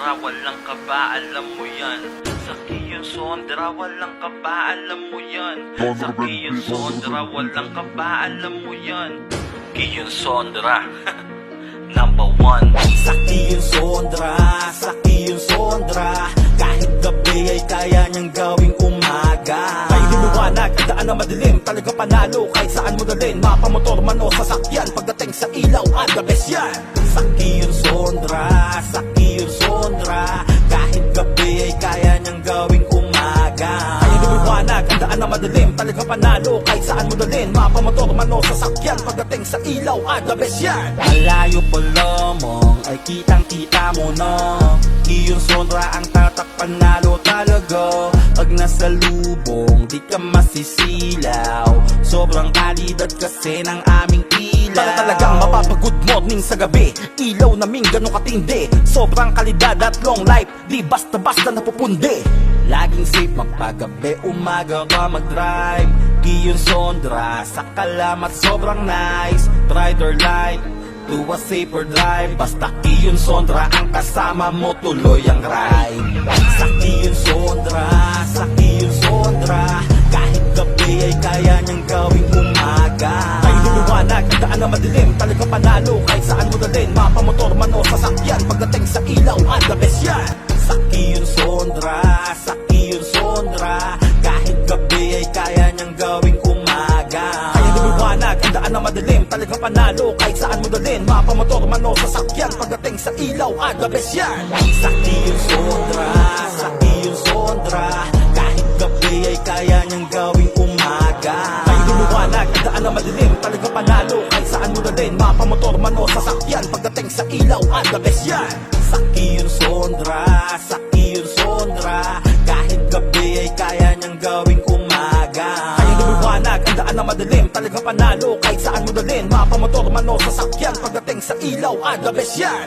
Sondra, walang kaba, alam mo yan. Sa Kiyon Sondra, walang kaba, alam mo yan. Sa Kiyon Sondra, walang kaba, alam mo yan. Kiyon Sondra, number one. Sa Kiyon Sondra, sa Kiyon Sondra, kahit gabi ay kaya niyang gawing umaga. May liwanag, ang daan na madilim, talaga panalo kahit saan mo dalhin. Mapamotor man o sasakyan, pagdating sa ilaw at the best yan. Sa Kiyon Sondra, sa Kiyon Sondra, kahit gabi ay kaya niyang gawing umaga. May liwanag, ang daan na madilim, talaga panalo kahit saan mo dalhin. Mapamotor man o sasakyan, pagdating sa ilaw at the best yan. Malayo pa lamang ay kitang-kita mo na Kiyon Sondra ang tatak, panalo talaga. Pag nasa lubong, di ka masisilaw. Sobrang kalidad kasi ng aming ilaw. Talagang mapapag-good morning sa gabi. Ilaw naming ganun katindi. Sobrang kalidad at long life, di basta-basta napupundi. Laging safe magpagabi, umaga ka mag-drive. Kiyon Sondra, sa Kalamat sobrang nice. Brighter light to a safer drive. Basta Kiyon Sondra ang kasama mo, tuloy ang ride. Sa Kiyon Sondra, sa Kiyon Sondra, kahit gabi ay kaya niyang gawing umaga. May liwanag, ang daan na madilim, talaga panalo kahit saan mo dalhin. Mapamotor man o sasakyan, pagdating sa ilaw at the best yan. Sa Kiyon Sondra, sa Kiyon Sondra, kahit gabi ay kaya niyang gawing umaga. Liwanag, ang daan na madilim, talaga panalo kahit saan mo dalhin. Mapamotor man o sasakyan, pagdating sa ilaw at the best yan. Sa Kiyon Sondra, sa Kiyon Sondra, kahit gabi ay kaya niyang gawing umaga. May liwanag, ang daan na madilim, talaga panalo kahit saan mo dalhin. Mapamotor man o sasakyan, pagdating sa ilaw at the best yan. Sa Kiyon Sondra, sa Kiyon Sondra, kahit gabi ay kaya niyang gawing umaga. Liwanag, ang daan na madilim, talaga panalo kahit saan mo dalhin. Mapamotor man o sasakyan, pagdating sa ilaw at the best yan.